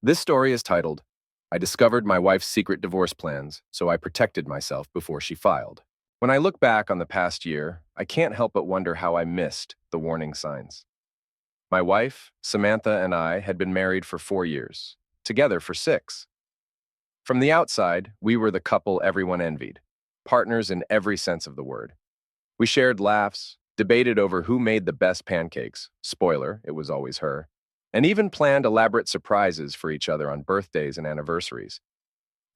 This story is titled, I Discovered My Wife's Secret Divorce Plans, so I Protected Myself Before She Filed. When I look back on the past year, I can't help but wonder how I missed the warning signs. My wife, Samantha, and I had been married for 4 years, together for 6. From the outside, we were the couple everyone envied, partners in every sense of the word. We shared laughs, debated over who made the best pancakes, spoiler, it was always her, and even planned elaborate surprises for each other on birthdays and anniversaries.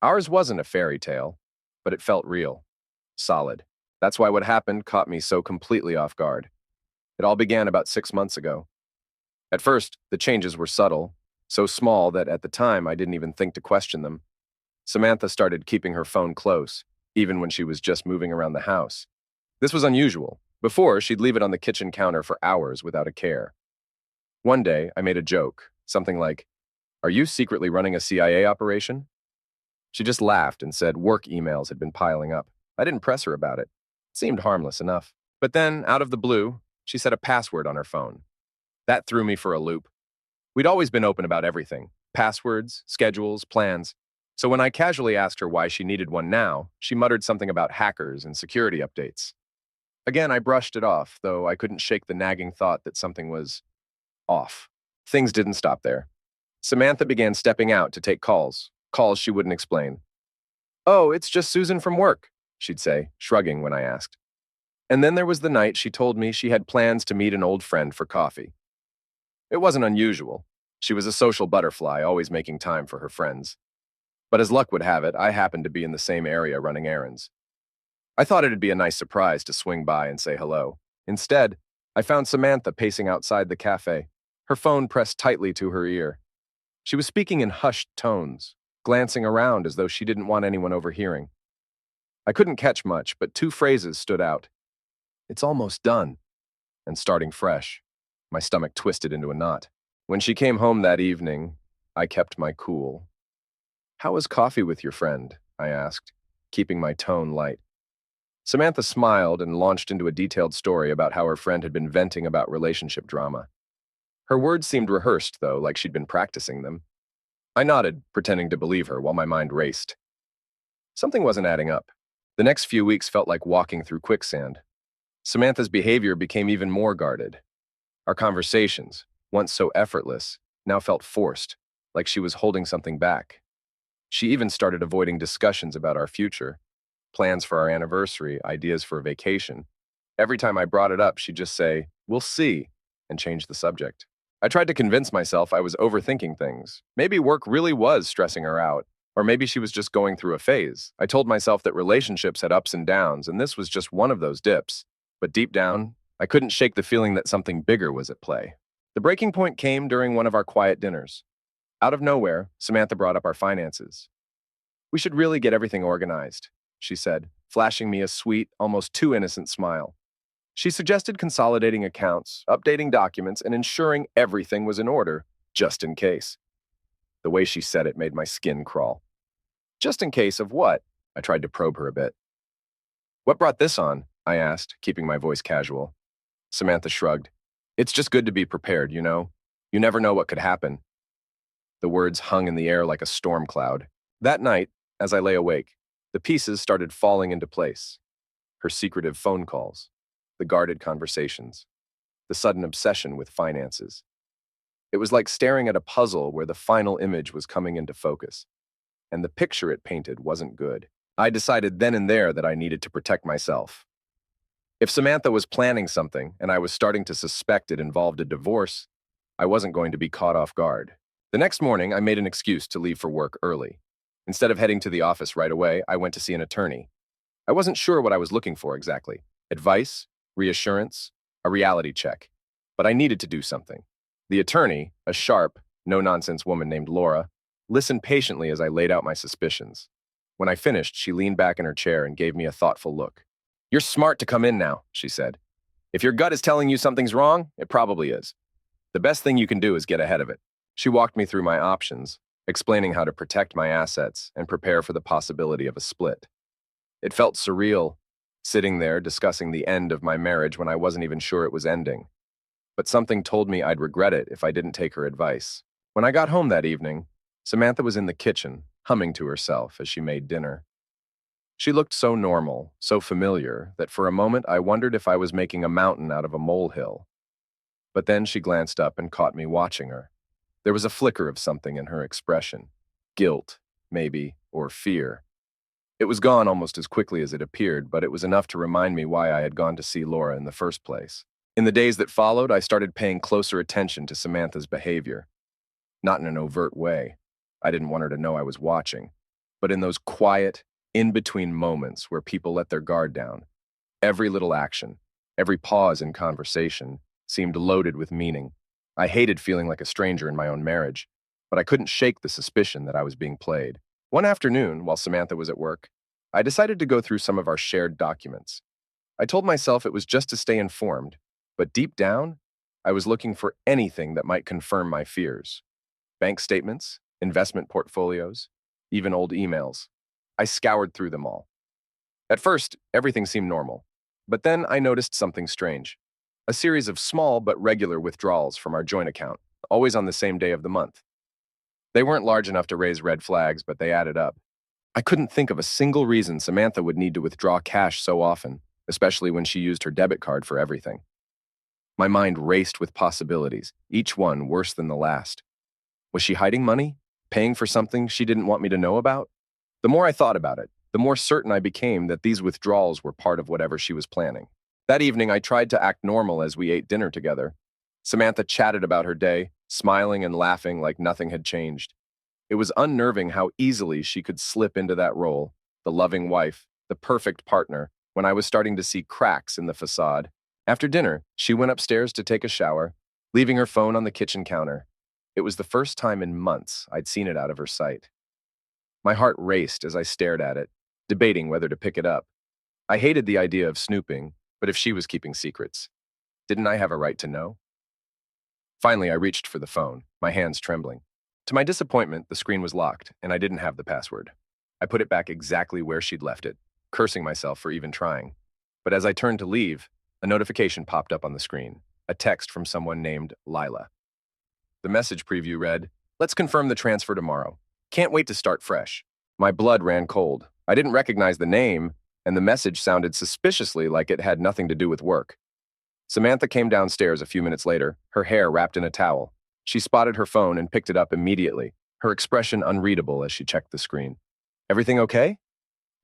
Ours wasn't a fairy tale, but it felt real, solid. That's why what happened caught me so completely off guard. It all began about 6 months ago. At first, the changes were subtle, so small that at the time I didn't even think to question them. Samantha started keeping her phone close, even when she was just moving around the house. This was unusual. Before, she'd leave it on the kitchen counter for hours without a care. One day, I made a joke, something like, "Are you secretly running a CIA operation?" She just laughed and said work emails had been piling up. I didn't press her about it. It seemed harmless enough. But then, out of the blue, she set a password on her phone. That threw me for a loop. We'd always been open about everything, passwords, schedules, plans. So when I casually asked her why she needed one now, she muttered something about hackers and security updates. Again, I brushed it off, though I couldn't shake the nagging thought that something was off. Things didn't stop there. Samantha began stepping out to take calls she wouldn't explain. "Oh, it's just Susan from work," she'd say, shrugging when I asked. And then there was the night she told me she had plans to meet an old friend for coffee. It wasn't unusual. She was a social butterfly, always making time for her friends. But as luck would have it, I happened to be in the same area running errands. I thought it'd be a nice surprise to swing by and say hello. Instead, I found Samantha pacing outside the cafe, her phone pressed tightly to her ear. She was speaking in hushed tones, glancing around as though she didn't want anyone overhearing. I couldn't catch much, but 2 phrases stood out. "It's almost done," and "starting fresh." My stomach twisted into a knot. When she came home that evening, I kept my cool. "How was coffee with your friend?" I asked, keeping my tone light. Samantha smiled and launched into a detailed story about how her friend had been venting about relationship drama. Her words seemed rehearsed, though, like she'd been practicing them. I nodded, pretending to believe her, while my mind raced. Something wasn't adding up. The next few weeks felt like walking through quicksand. Samantha's behavior became even more guarded. Our conversations, once so effortless, now felt forced, like she was holding something back. She even started avoiding discussions about our future, plans for our anniversary, ideas for a vacation. Every time I brought it up, she'd just say, "We'll see," and change the subject. I tried to convince myself I was overthinking things. Maybe work really was stressing her out, or maybe she was just going through a phase. I told myself that relationships had ups and downs, and this was just one of those dips. But deep down, I couldn't shake the feeling that something bigger was at play. The breaking point came during one of our quiet dinners. Out of nowhere, Samantha brought up our finances. "We should really get everything organized," she said, flashing me a sweet, almost too innocent smile. She suggested consolidating accounts, updating documents, and ensuring everything was in order, just in case. The way she said it made my skin crawl. "Just in case of what?" I tried to probe her a bit. "What brought this on?" I asked, keeping my voice casual. Samantha shrugged. "It's just good to be prepared, you know? You never know what could happen." The words hung in the air like a storm cloud. That night, as I lay awake, the pieces started falling into place. Her secretive phone calls, the guarded conversations, the sudden obsession with finances. It was like staring at a puzzle where the final image was coming into focus, and the picture it painted wasn't good. I decided then and there that I needed to protect myself. If Samantha was planning something and I was starting to suspect it involved a divorce, I wasn't going to be caught off guard. The next morning, I made an excuse to leave for work early. Instead of heading to the office right away, I went to see an attorney. I wasn't sure what I was looking for exactly. Advice, reassurance, a reality check. But I needed to do something. The attorney, a sharp, no-nonsense woman named Laura, listened patiently as I laid out my suspicions. When I finished, she leaned back in her chair and gave me a thoughtful look. "You're smart to come in now," she said. "If your gut is telling you something's wrong, it probably is. The best thing you can do is get ahead of it." She walked me through my options, explaining how to protect my assets and prepare for the possibility of a split. It felt surreal, sitting there discussing the end of my marriage when I wasn't even sure it was ending. But something told me I'd regret it if I didn't take her advice. When I got home that evening, Samantha was in the kitchen, humming to herself as she made dinner. She looked so normal, so familiar, that for a moment I wondered if I was making a mountain out of a molehill. But then she glanced up and caught me watching her. There was a flicker of something in her expression. Guilt, maybe, or fear. It was gone almost as quickly as it appeared, but it was enough to remind me why I had gone to see Laura in the first place. In the days that followed, I started paying closer attention to Samantha's behavior. Not in an overt way. I didn't want her to know I was watching. But in those quiet, in-between moments where people let their guard down. Every little action, every pause in conversation seemed loaded with meaning. I hated feeling like a stranger in my own marriage, but I couldn't shake the suspicion that I was being played. One afternoon, while Samantha was at work, I decided to go through some of our shared documents. I told myself it was just to stay informed, but deep down, I was looking for anything that might confirm my fears. Bank statements, investment portfolios, even old emails. I scoured through them all. At first, everything seemed normal, but then I noticed something strange. A series of small but regular withdrawals from our joint account, always on the same day of the month. They weren't large enough to raise red flags, but they added up. I couldn't think of a single reason Samantha would need to withdraw cash so often, especially when she used her debit card for everything. My mind raced with possibilities, each one worse than the last. Was she hiding money? Paying for something she didn't want me to know about? The more I thought about it, the more certain I became that these withdrawals were part of whatever she was planning. That evening, I tried to act normal as we ate dinner together. Samantha chatted about her day, smiling and laughing like nothing had changed. It was unnerving how easily she could slip into that role, the loving wife, the perfect partner, when I was starting to see cracks in the facade. After dinner, she went upstairs to take a shower, leaving her phone on the kitchen counter. It was the first time in months I'd seen it out of her sight. My heart raced as I stared at it, debating whether to pick it up. I hated the idea of snooping, but if she was keeping secrets, didn't I have a right to know? Finally, I reached for the phone, my hands trembling. To my disappointment, the screen was locked, and I didn't have the password. I put it back exactly where she'd left it, cursing myself for even trying. But as I turned to leave, a notification popped up on the screen, a text from someone named Lila. The message preview read, "Let's confirm the transfer tomorrow. Can't wait to start fresh." My blood ran cold. I didn't recognize the name, and the message sounded suspiciously like it had nothing to do with work. Samantha came downstairs a few minutes later, her hair wrapped in a towel. She spotted her phone and picked it up immediately, her expression unreadable as she checked the screen. "Everything okay?"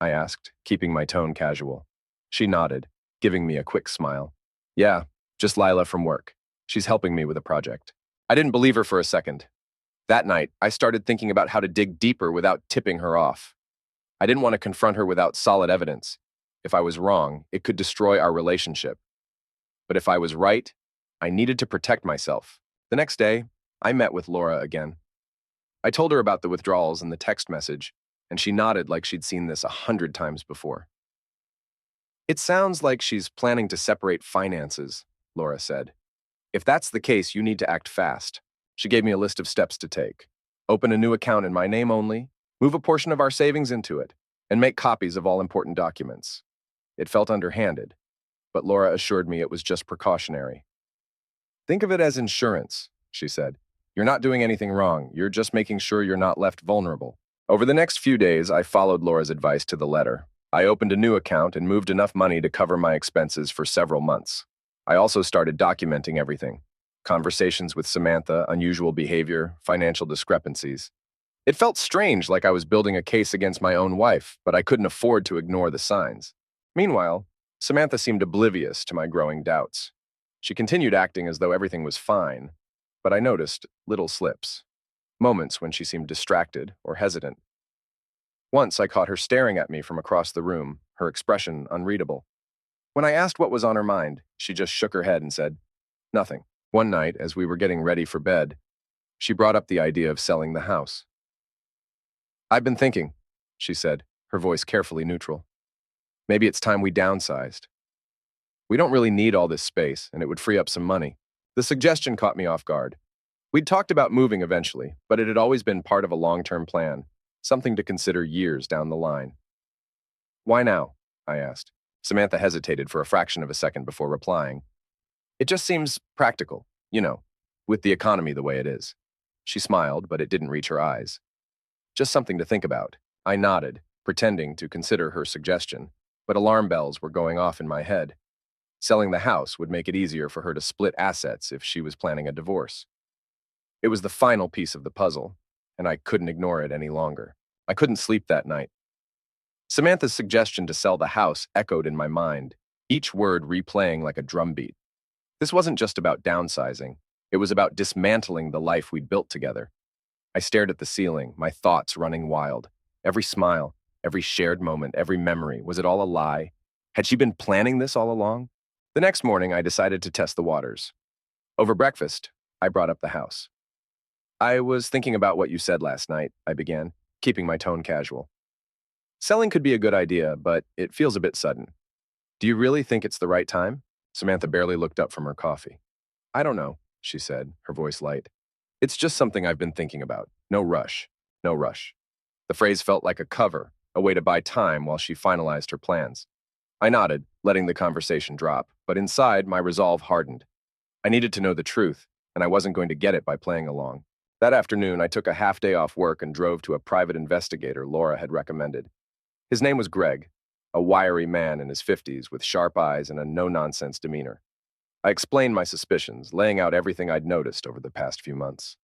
I asked, keeping my tone casual. She nodded, giving me a quick smile. "Yeah, just Lila from work. She's helping me with a project." I didn't believe her for a second. That night, I started thinking about how to dig deeper without tipping her off. I didn't want to confront her without solid evidence. If I was wrong, it could destroy our relationship. But if I was right, I needed to protect myself. The next day, I met with Laura again. I told her about the withdrawals and the text message, and she nodded like she'd seen this 100 times before. "It sounds like she's planning to separate finances," Laura said. "If that's the case, you need to act fast." She gave me a list of steps to take. Open a new account in my name only, move a portion of our savings into it, and make copies of all important documents. It felt underhanded, but Laura assured me it was just precautionary. "Think of it as insurance," she said. "You're not doing anything wrong. You're just making sure you're not left vulnerable." Over the next few days, I followed Laura's advice to the letter. I opened a new account and moved enough money to cover my expenses for several months. I also started documenting everything. Conversations with Samantha, unusual behavior, financial discrepancies. It felt strange, like I was building a case against my own wife, but I couldn't afford to ignore the signs. Meanwhile, Samantha seemed oblivious to my growing doubts. She continued acting as though everything was fine, but I noticed little slips. Moments when she seemed distracted or hesitant. Once I caught her staring at me from across the room, her expression unreadable. When I asked what was on her mind, she just shook her head and said, "Nothing." One night, as we were getting ready for bed, she brought up the idea of selling the house. "I've been thinking," she said, her voice carefully neutral. "Maybe it's time we downsized. We don't really need all this space, and it would free up some money." The suggestion caught me off guard. We'd talked about moving eventually, but it had always been part of a long-term plan, something to consider years down the line. "Why now?" I asked. Samantha hesitated for a fraction of a second before replying. "It just seems practical, with the economy the way it is." She smiled, but it didn't reach her eyes. Just something to think about. I nodded, pretending to consider her suggestion, but alarm bells were going off in my head. Selling the house would make it easier for her to split assets if she was planning a divorce. It was the final piece of the puzzle, and I couldn't ignore it any longer. I couldn't sleep that night. Samantha's suggestion to sell the house echoed in my mind, each word replaying like a drumbeat. This wasn't just about downsizing. It was about dismantling the life we'd built together. I stared at the ceiling, my thoughts running wild. Every smile, every shared moment, every memory, was it all a lie? Had she been planning this all along? The next morning, I decided to test the waters. Over breakfast, I brought up the house. I was thinking about what you said last night, I began, keeping my tone casual. Selling could be a good idea, but it feels a bit sudden. Do you really think it's the right time? Samantha barely looked up from her coffee. I don't know, she said, her voice light. It's just something I've been thinking about. No rush. No rush. The phrase felt like a cover, a way to buy time while she finalized her plans. I nodded, letting the conversation drop, but inside, my resolve hardened. I needed to know the truth, and I wasn't going to get it by playing along. That afternoon, I took a half day off work and drove to a private investigator Laura had recommended. His name was Greg, a wiry man in his 50s with sharp eyes and a no-nonsense demeanor. I explained my suspicions, laying out everything I'd noticed over the past few months.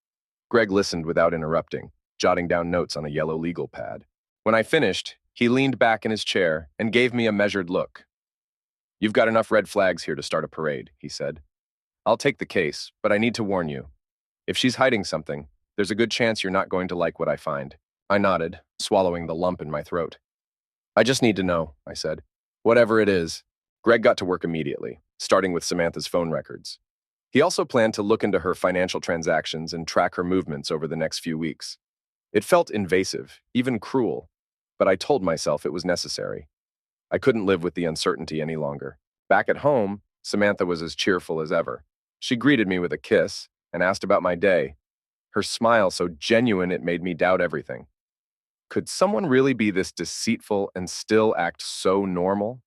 Greg listened without interrupting, jotting down notes on a yellow legal pad. When I finished, he leaned back in his chair and gave me a measured look. You've got enough red flags here to start a parade, he said. I'll take the case, but I need to warn you. If she's hiding something, there's a good chance you're not going to like what I find. I nodded, swallowing the lump in my throat. I just need to know, I said. Whatever it is. Greg got to work immediately, starting with Samantha's phone records. He also planned to look into her financial transactions and track her movements over the next few weeks. It felt invasive, even cruel, but I told myself it was necessary. I couldn't live with the uncertainty any longer. Back at home, Samantha was as cheerful as ever. She greeted me with a kiss and asked about my day, her smile so genuine it made me doubt everything. Could someone really be this deceitful and still act so normal?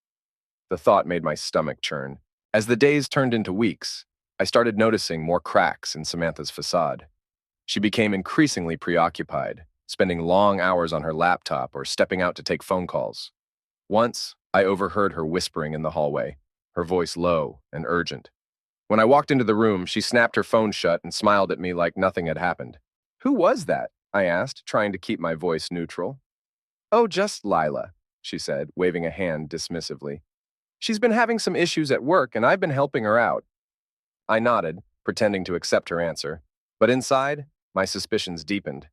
The thought made my stomach churn. As the days turned into weeks, I started noticing more cracks in Samantha's facade. She became increasingly preoccupied, spending long hours on her laptop or stepping out to take phone calls. Once, I overheard her whispering in the hallway, her voice low and urgent. When I walked into the room, she snapped her phone shut and smiled at me like nothing had happened. Who was that? I asked, trying to keep my voice neutral. Oh, just Lila, she said, waving a hand dismissively. She's been having some issues at work, and I've been helping her out. I nodded, pretending to accept her answer, but inside, my suspicions deepened.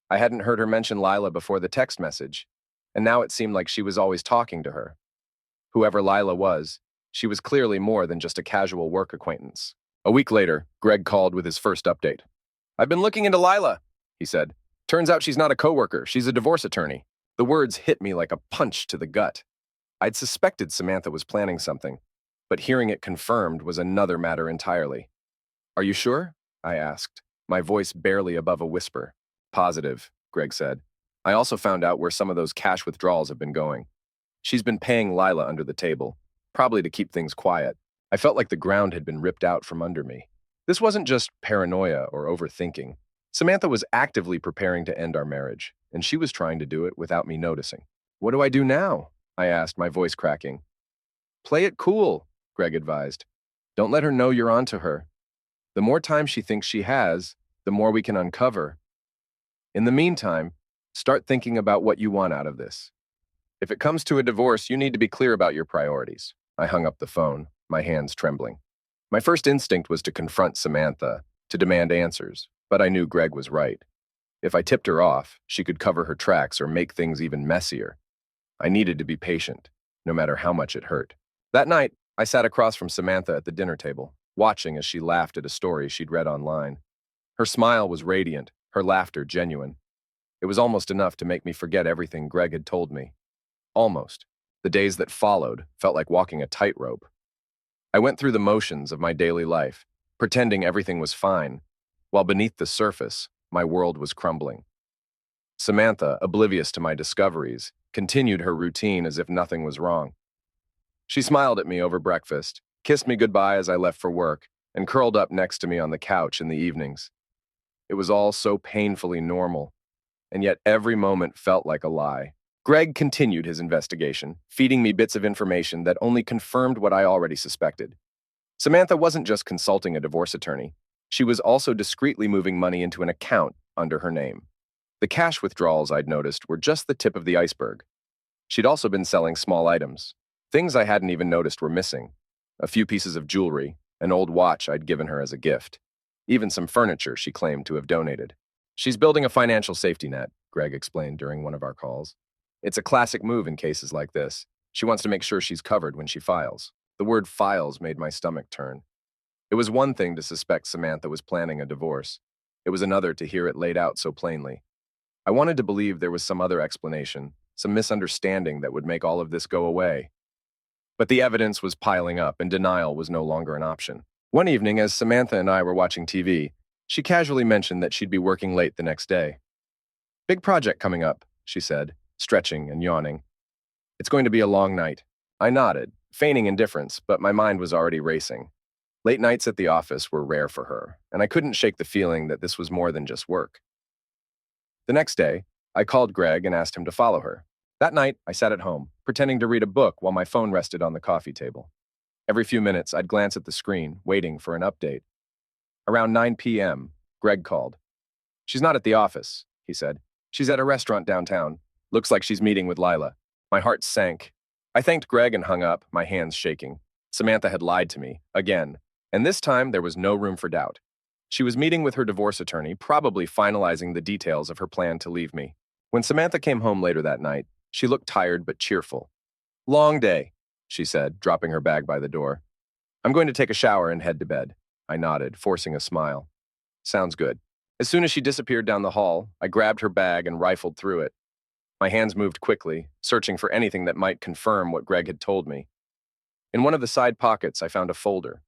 I hadn't heard her mention Lila before the text message, and now it seemed like she was always talking to her. Whoever Lila was, she was clearly more than just a casual work acquaintance. A week later, Greg called with his first update. I've been looking into Lila, he said. Turns out she's not a coworker, she's a divorce attorney. The words hit me like a punch to the gut. I'd suspected Samantha was planning something, but hearing it confirmed was another matter entirely. Are you sure? I asked, my voice barely above a whisper. Positive, Greg said. I also found out where some of those cash withdrawals have been going. She's been paying Lila under the table, probably to keep things quiet. I felt like the ground had been ripped out from under me. This wasn't just paranoia or overthinking. Samantha was actively preparing to end our marriage, and she was trying to do it without me noticing. What do I do now? I asked, my voice cracking. Play it cool, Greg advised. Don't let her know you're onto her. The more time she thinks she has, the more we can uncover. In the meantime, start thinking about what you want out of this. If it comes to a divorce, you need to be clear about your priorities. I hung up the phone, my hands trembling. My first instinct was to confront Samantha, to demand answers, but I knew Greg was right. If I tipped her off, she could cover her tracks or make things even messier. I needed to be patient, no matter how much it hurt. That night, I sat across from Samantha at the dinner table, watching as she laughed at a story she'd read online. Her smile was radiant, her laughter genuine. It was almost enough to make me forget everything Greg had told me. Almost. The days that followed felt like walking a tightrope. I went through the motions of my daily life, pretending everything was fine, while beneath the surface, my world was crumbling. Samantha, oblivious to my discoveries, continued her routine as if nothing was wrong. She smiled at me over breakfast, kissed me goodbye as I left for work, and curled up next to me on the couch in the evenings. It was all so painfully normal, and yet every moment felt like a lie. Greg continued his investigation, feeding me bits of information that only confirmed what I already suspected. Samantha wasn't just consulting a divorce attorney. She was also discreetly moving money into an account under her name. The cash withdrawals I'd noticed were just the tip of the iceberg. She'd also been selling small items. Things I hadn't even noticed were missing. A few pieces of jewelry, an old watch I'd given her as a gift. Even some furniture she claimed to have donated. She's building a financial safety net, Greg explained during one of our calls. It's a classic move in cases like this. She wants to make sure she's covered when she files. The word files made my stomach turn. It was one thing to suspect Samantha was planning a divorce. It was another to hear it laid out so plainly. I wanted to believe there was some other explanation, some misunderstanding that would make all of this go away. But the evidence was piling up, and denial was no longer an option. One evening, as Samantha and I were watching TV, she casually mentioned that she'd be working late the next day. "Big project coming up," she said, stretching and yawning. "It's going to be a long night." I nodded, feigning indifference, but my mind was already racing. Late nights at the office were rare for her, and I couldn't shake the feeling that this was more than just work. The next day, I called Greg and asked him to follow her. That night, I sat at home, pretending to read a book while my phone rested on the coffee table. Every few minutes, I'd glance at the screen, waiting for an update. Around 9 p.m., Greg called. "She's not at the office," he said. "She's at a restaurant downtown. Looks like she's meeting with Lila." My heart sank. I thanked Greg and hung up, my hands shaking. Samantha had lied to me, again, and this time there was no room for doubt. She was meeting with her divorce attorney, probably finalizing the details of her plan to leave me. When Samantha came home later that night, she looked tired but cheerful. "Long day," she said, dropping her bag by the door. "I'm going to take a shower and head to bed." I nodded, forcing a smile. "Sounds good." As soon as she disappeared down the hall, I grabbed her bag and rifled through it. My hands moved quickly, searching for anything that might confirm what Greg had told me. In one of the side pockets, I found a folder.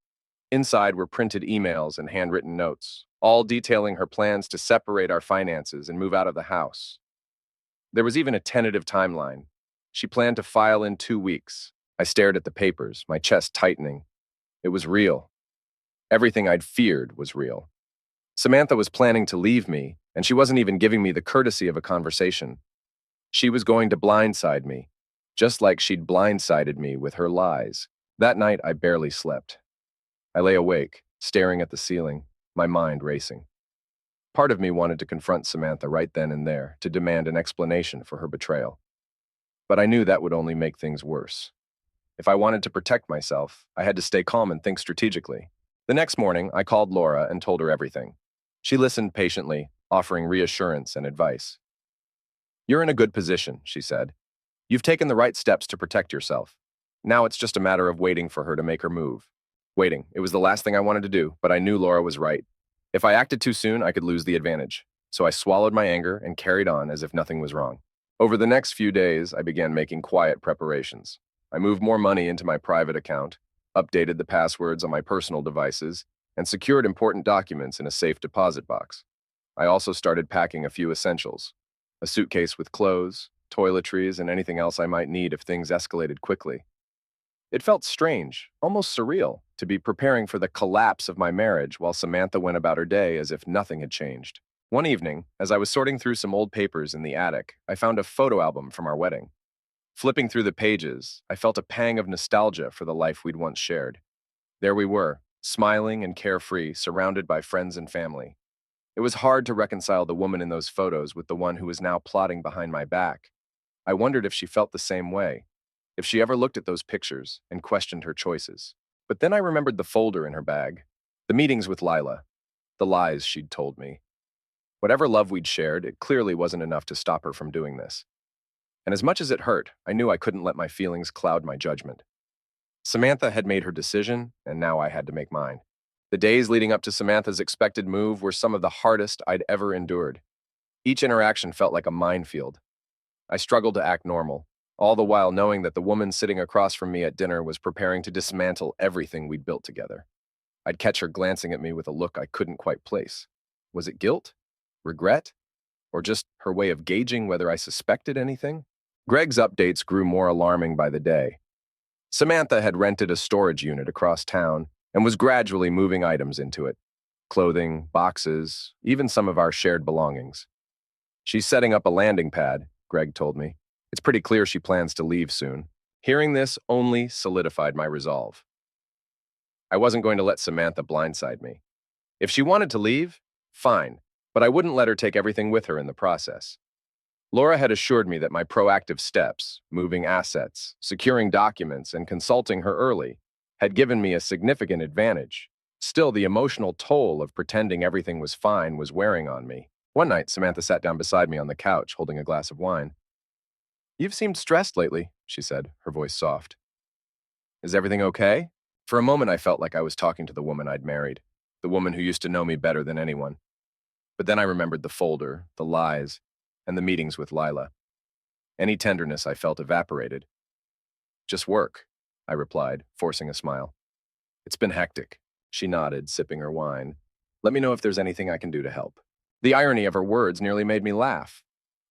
Inside were printed emails and handwritten notes, all detailing her plans to separate our finances and move out of the house. There was even a tentative timeline. She planned to file in 2 weeks. I stared at the papers, my chest tightening. It was real. Everything I'd feared was real. Samantha was planning to leave me, and she wasn't even giving me the courtesy of a conversation. She was going to blindside me, just like she'd blindsided me with her lies. That night, I barely slept. I lay awake, staring at the ceiling, my mind racing. Part of me wanted to confront Samantha right then and there, to demand an explanation for her betrayal. But I knew that would only make things worse. If I wanted to protect myself, I had to stay calm and think strategically. The next morning, I called Laura and told her everything. She listened patiently, offering reassurance and advice. "You're in a good position," she said. "You've taken the right steps to protect yourself. Now it's just a matter of waiting for her to make her move." Waiting. It was the last thing I wanted to do, but I knew Laura was right. If I acted too soon, I could lose the advantage. So I swallowed my anger and carried on as if nothing was wrong. Over the next few days, I began making quiet preparations. I moved more money into my private account, updated the passwords on my personal devices, and secured important documents in a safe deposit box. I also started packing a few essentials: a suitcase with clothes, toiletries, and anything else I might need if things escalated quickly. It felt strange, almost surreal, to be preparing for the collapse of my marriage while Samantha went about her day as if nothing had changed. One evening, as I was sorting through some old papers in the attic, I found a photo album from our wedding. Flipping through the pages, I felt a pang of nostalgia for the life we'd once shared. There we were, smiling and carefree, surrounded by friends and family. It was hard to reconcile the woman in those photos with the one who was now plotting behind my back. I wondered if she felt the same way, if she ever looked at those pictures and questioned her choices. But then I remembered the folder in her bag, the meetings with Lila, the lies she'd told me. Whatever love we'd shared, it clearly wasn't enough to stop her from doing this. And as much as it hurt, I knew I couldn't let my feelings cloud my judgment. Samantha had made her decision, and now I had to make mine. The days leading up to Samantha's expected move were some of the hardest I'd ever endured. Each interaction felt like a minefield. I struggled to act normal, all the while knowing that the woman sitting across from me at dinner was preparing to dismantle everything we'd built together. I'd catch her glancing at me with a look I couldn't quite place. Was it guilt? Regret? Or just her way of gauging whether I suspected anything? Greg's updates grew more alarming by the day. Samantha had rented a storage unit across town and was gradually moving items into it: clothing, boxes, even some of our shared belongings. She's setting up a landing pad, Greg told me. It's pretty clear she plans to leave soon. Hearing this only solidified my resolve. I wasn't going to let Samantha blindside me. If she wanted to leave, fine, but I wouldn't let her take everything with her in the process. Laura had assured me that my proactive steps, moving assets, securing documents, and consulting her early, had given me a significant advantage. Still, the emotional toll of pretending everything was fine was wearing on me. One night, Samantha sat down beside me on the couch, holding a glass of wine. "You've seemed stressed lately," she said, her voice soft. "Is everything okay?" For a moment, I felt like I was talking to the woman I'd married, the woman who used to know me better than anyone. But then I remembered the folder, the lies, and the meetings with Lila. Any tenderness I felt evaporated. "Just work," I replied, forcing a smile. "It's been hectic." She nodded, sipping her wine. "Let me know if there's anything I can do to help." The irony of her words nearly made me laugh.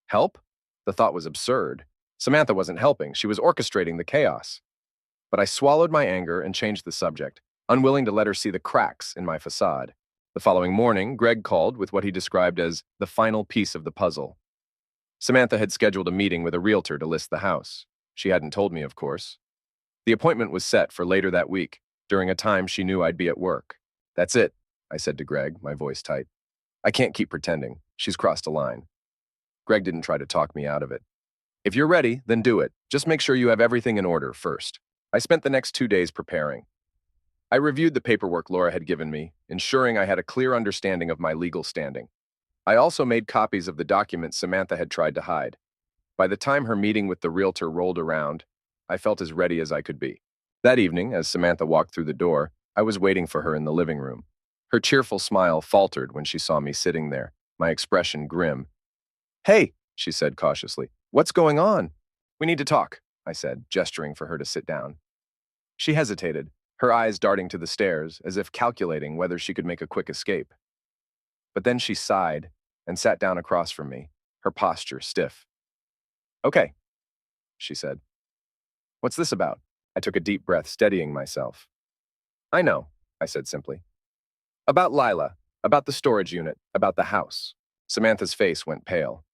Help? The thought was absurd. Samantha wasn't helping. She was orchestrating the chaos. But I swallowed my anger and changed the subject, unwilling to let her see the cracks in my facade. The following morning, Greg called with what he described as the final piece of the puzzle. Samantha had scheduled a meeting with a realtor to list the house. She hadn't told me, of course. The appointment was set for later that week, during a time she knew I'd be at work. "That's it," I said to Greg, my voice tight. "I can't keep pretending. She's crossed a line." Greg didn't try to talk me out of it. "If you're ready, then do it. Just make sure you have everything in order first." I spent the next 2 days preparing. I reviewed the paperwork Laura had given me, ensuring I had a clear understanding of my legal standing. I also made copies of the documents Samantha had tried to hide. By the time her meeting with the realtor rolled around, I felt as ready as I could be. That evening, as Samantha walked through the door, I was waiting for her in the living room. Her cheerful smile faltered when she saw me sitting there, my expression grim. "Hey," she said cautiously, "what's going on?" "We need to talk," I said, gesturing for her to sit down. She hesitated, her eyes darting to the stairs, as if calculating whether she could make a quick escape. But then she sighed and sat down across from me, her posture stiff. "Okay," she said. "What's this about?" I took a deep breath, steadying myself. "I know," I said simply. "About Lila, about the storage unit, about the house." Samantha's face went pale.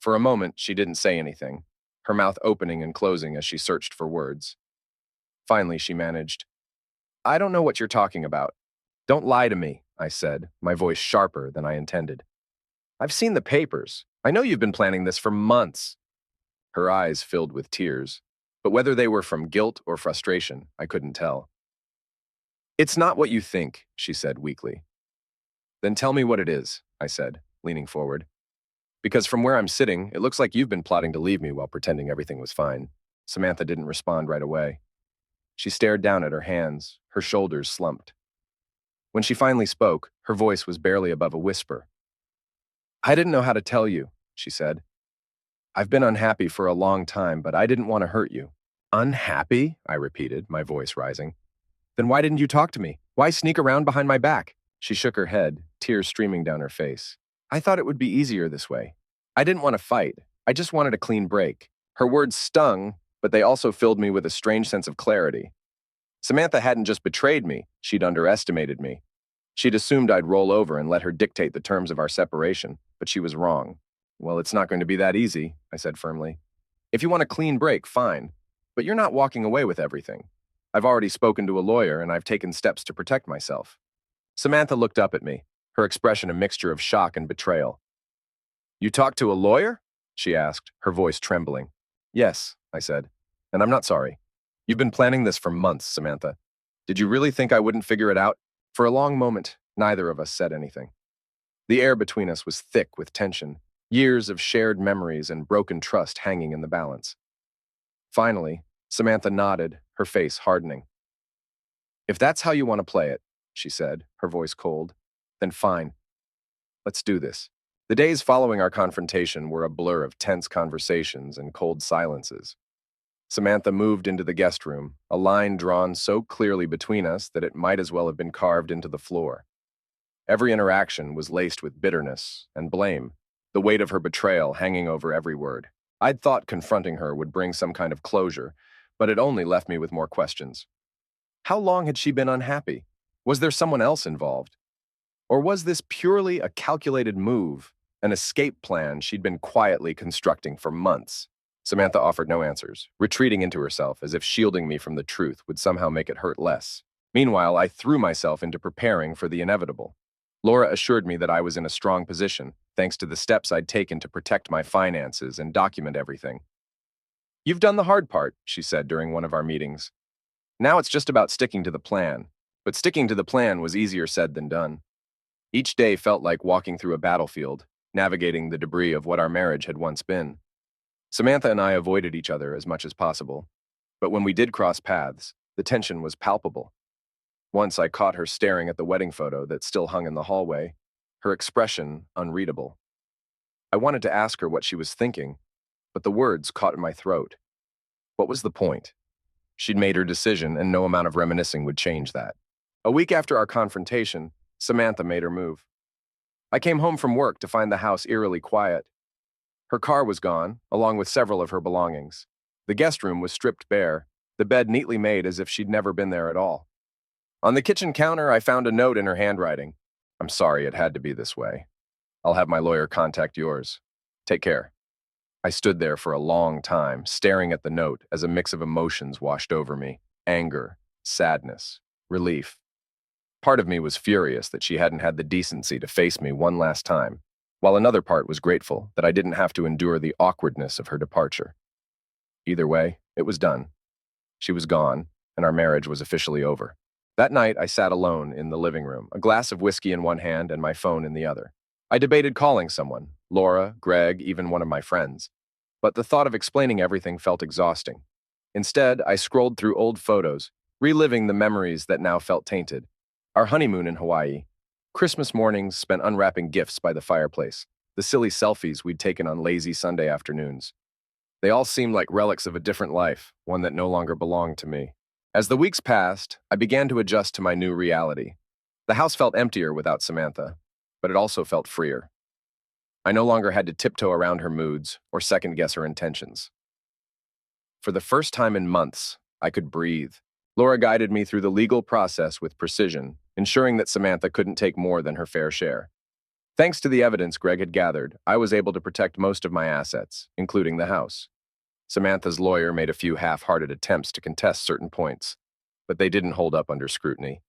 For a moment, she didn't say anything, her mouth opening and closing as she searched for words. Finally, she managed, "I don't know what you're talking about." "Don't lie to me," I said, my voice sharper than I intended. "I've seen the papers. I know you've been planning this for months." Her eyes filled with tears, but whether they were from guilt or frustration, I couldn't tell. "It's not what you think," she said weakly. "Then tell me what it is," I said, leaning forward. "Because from where I'm sitting, it looks like you've been plotting to leave me while pretending everything was fine." Samantha didn't respond right away. She stared down at her hands, her shoulders slumped. When she finally spoke, her voice was barely above a whisper. "I didn't know how to tell you," she said. "I've been unhappy for a long time, but I didn't want to hurt you." "Unhappy?" I repeated, my voice rising. "Then why didn't you talk to me? Why sneak around behind my back?" She shook her head, tears streaming down her face. "I thought it would be easier this way. I didn't want to fight. I just wanted a clean break." Her words stung, but they also filled me with a strange sense of clarity. Samantha hadn't just betrayed me, she'd underestimated me. She'd assumed I'd roll over and let her dictate the terms of our separation, but she was wrong. "Well, it's not going to be that easy," I said firmly. "If you want a clean break, fine. But you're not walking away with everything. I've already spoken to a lawyer and I've taken steps to protect myself." Samantha looked up at me, her expression a mixture of shock and betrayal. "You talked to a lawyer?" she asked, her voice trembling. "Yes," I said, "and I'm not sorry. You've been planning this for months, Samantha. Did you really think I wouldn't figure it out?" For a long moment, neither of us said anything. The air between us was thick with tension, years of shared memories and broken trust hanging in the balance. Finally, Samantha nodded, her face hardening. "If that's how you want to play it," she said, her voice cold, "then fine. Let's do this." The days following our confrontation were a blur of tense conversations and cold silences. Samantha moved into the guest room, a line drawn so clearly between us that it might as well have been carved into the floor. Every interaction was laced with bitterness and blame, the weight of her betrayal hanging over every word. I'd thought confronting her would bring some kind of closure, but it only left me with more questions. How long had she been unhappy? Was there someone else involved? Or was this purely a calculated move, an escape plan she'd been quietly constructing for months. Samantha offered no answers, retreating into herself as if shielding me from the truth would somehow make it hurt less. Meanwhile, I threw myself into preparing for the inevitable. Laura assured me that I was in a strong position, thanks to the steps I'd taken to protect my finances and document everything. "You've done the hard part," she said during one of our meetings. "Now it's just about sticking to the plan." But sticking to the plan was easier said than done. Each day felt like walking through a battlefield, navigating the debris of what our marriage had once been. Samantha and I avoided each other as much as possible, but when we did cross paths, the tension was palpable. Once I caught her staring at the wedding photo that still hung in the hallway, her expression unreadable. I wanted to ask her what she was thinking, but the words caught in my throat. What was the point? She'd made her decision, and no amount of reminiscing would change that. A week after our confrontation, Samantha made her move. I came home from work to find the house eerily quiet. Her car was gone, along with several of her belongings. The guest room was stripped bare, the bed neatly made as if she'd never been there at all. On the kitchen counter, I found a note in her handwriting. "I'm sorry it had to be this way. I'll have my lawyer contact yours. Take care." I stood there for a long time, staring at the note as a mix of emotions washed over me: anger, sadness, relief. Part of me was furious that she hadn't had the decency to face me one last time, while another part was grateful that I didn't have to endure the awkwardness of her departure. Either way, it was done. She was gone, and our marriage was officially over. That night, I sat alone in the living room, a glass of whiskey in one hand and my phone in the other. I debated calling someone, Laura, Greg, even one of my friends. But the thought of explaining everything felt exhausting. Instead, I scrolled through old photos, reliving the memories that now felt tainted. Our honeymoon in Hawaii, Christmas mornings spent unwrapping gifts by the fireplace, the silly selfies we'd taken on lazy Sunday afternoons. They all seemed like relics of a different life, one that no longer belonged to me. As the weeks passed, I began to adjust to my new reality. The house felt emptier without Samantha, but it also felt freer. I no longer had to tiptoe around her moods or second-guess her intentions. For the first time in months, I could breathe. Laura guided me through the legal process with precision, ensuring that Samantha couldn't take more than her fair share. Thanks to the evidence Greg had gathered, I was able to protect most of my assets, including the house. Samantha's lawyer made a few half-hearted attempts to contest certain points, but they didn't hold up under scrutiny.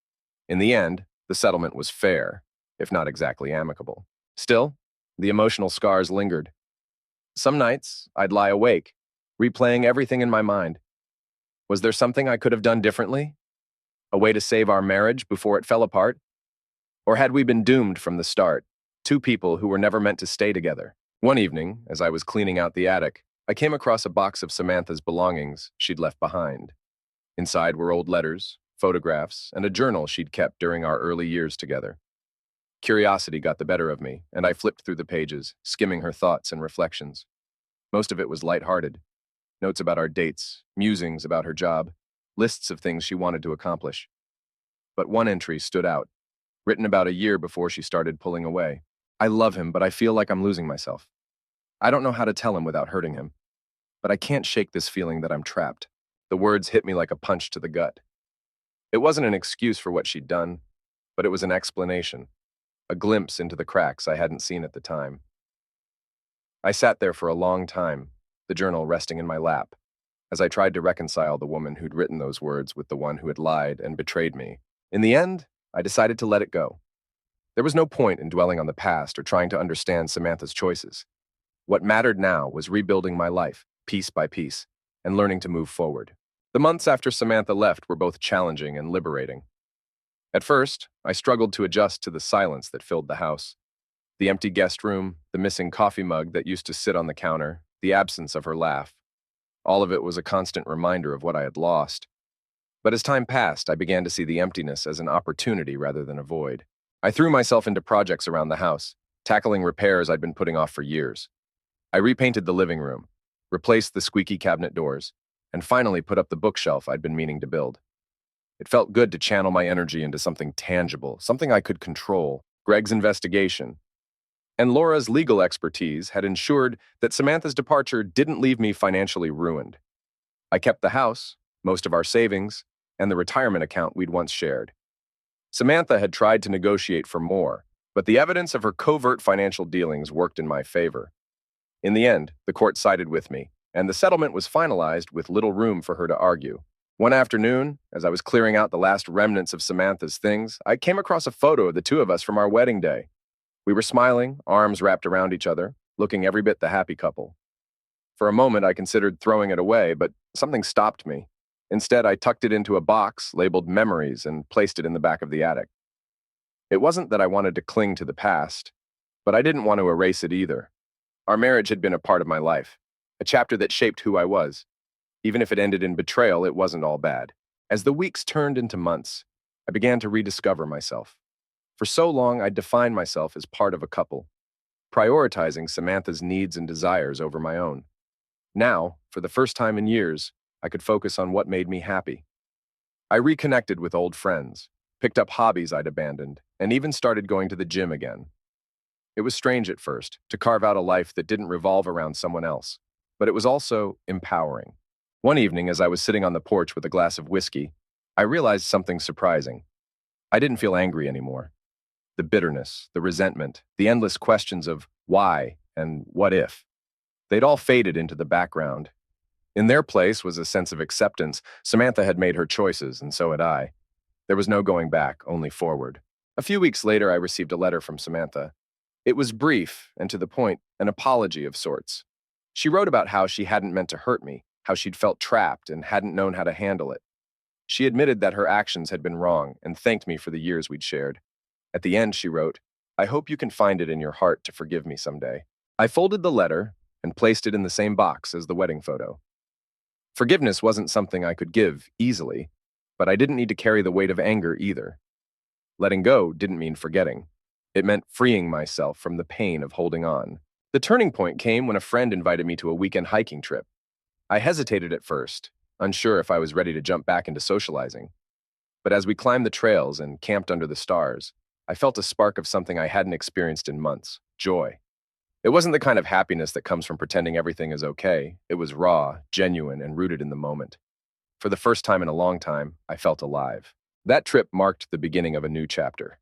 In the end, the settlement was fair, if not exactly amicable. Still, the emotional scars lingered. Some nights, I'd lie awake, replaying everything in my mind. Was there something I could have done differently? A way to save our marriage before it fell apart? Or had we been doomed from the start, two people who were never meant to stay together? One evening, as I was cleaning out the attic, I came across a box of Samantha's belongings she'd left behind. Inside were old letters, photographs, and a journal she'd kept during our early years together. Curiosity got the better of me, and I flipped through the pages, skimming her thoughts and reflections. Most of it was lighthearted. Notes about our dates, musings about her job, lists of things she wanted to accomplish. But one entry stood out, written about a year before she started pulling away. "I love him, but I feel like I'm losing myself. I don't know how to tell him without hurting him, but I can't shake this feeling that I'm trapped." The words hit me like a punch to the gut. It wasn't an excuse for what she'd done, but it was an explanation, a glimpse into the cracks I hadn't seen at the time. I sat there for a long time, the journal resting in my lap, as I tried to reconcile the woman who'd written those words with the one who had lied and betrayed me. In the end, I decided to let it go. There was no point in dwelling on the past or trying to understand Samantha's choices. What mattered now was rebuilding my life, piece by piece, and learning to move forward. The months after Samantha left were both challenging and liberating. At first, I struggled to adjust to the silence that filled the house. The empty guest room, the missing coffee mug that used to sit on the counter, the absence of her laugh. All of it was a constant reminder of what I had lost. But as time passed, I began to see the emptiness as an opportunity rather than a void. I threw myself into projects around the house, tackling repairs I'd been putting off for years. I repainted the living room, replaced the squeaky cabinet doors, and finally put up the bookshelf I'd been meaning to build. It felt good to channel my energy into something tangible, something I could control. Greg's investigation and Laura's legal expertise had ensured that Samantha's departure didn't leave me financially ruined. I kept the house, most of our savings, and the retirement account we'd once shared. Samantha had tried to negotiate for more, But the evidence of her covert financial dealings worked in my favor. In the end, the court sided with me, and the settlement was finalized with little room for her to argue. One afternoon, as I was clearing out the last remnants of Samantha's things, I came across a photo of the two of us from our wedding day. We were smiling, arms wrapped around each other, looking every bit the happy couple. For a moment, I considered throwing it away, but something stopped me. Instead, I tucked it into a box labeled Memories and placed it in the back of the attic. It wasn't that I wanted to cling to the past, but I didn't want to erase it either. Our marriage had been a part of my life, a chapter that shaped who I was. Even if it ended in betrayal, it wasn't all bad. As the weeks turned into months, I began to rediscover myself. For so long, I'd defined myself as part of a couple, prioritizing Samantha's needs and desires over my own. Now, for the first time in years, I could focus on what made me happy. I reconnected with old friends, picked up hobbies I'd abandoned, and even started going to the gym again. It was strange at first to carve out a life that didn't revolve around someone else, but it was also empowering. One evening, as I was sitting on the porch with a glass of whiskey, I realized something surprising. I didn't feel angry anymore. The bitterness, the resentment, the endless questions of why and what if, they'd all faded into the background. In their place was a sense of acceptance. Samantha had made her choices, and so had I. There was no going back, only forward. A few weeks later, I received a letter from Samantha. It was brief and to the point, an apology of sorts. She wrote about how she hadn't meant to hurt me, how she'd felt trapped and hadn't known how to handle it. She admitted that her actions had been wrong and thanked me for the years we'd shared. At the end, she wrote, "I hope you can find it in your heart to forgive me someday." I folded the letter and placed it in the same box as the wedding photo. Forgiveness wasn't something I could give easily, but I didn't need to carry the weight of anger either. Letting go didn't mean forgetting. It meant freeing myself from the pain of holding on. The turning point came when a friend invited me to a weekend hiking trip. I hesitated at first, unsure if I was ready to jump back into socializing. But as we climbed the trails and camped under the stars, I felt a spark of something I hadn't experienced in months: joy. It wasn't the kind of happiness that comes from pretending everything is okay. It was raw, genuine, and rooted in the moment. For the first time in a long time, I felt alive. That trip marked the beginning of a new chapter.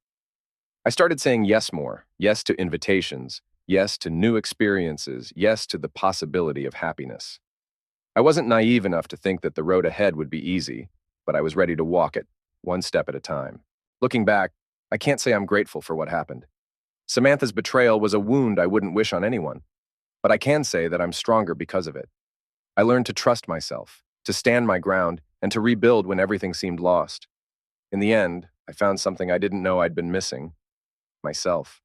I started saying yes more, yes to invitations, yes to new experiences, yes to the possibility of happiness. I wasn't naive enough to think that the road ahead would be easy, but I was ready to walk it, one step at a time. Looking back, I can't say I'm grateful for what happened. Samantha's betrayal was a wound I wouldn't wish on anyone, but I can say that I'm stronger because of it. I learned to trust myself, to stand my ground, and to rebuild when everything seemed lost. In the end, I found something I didn't know I'd been missing: myself.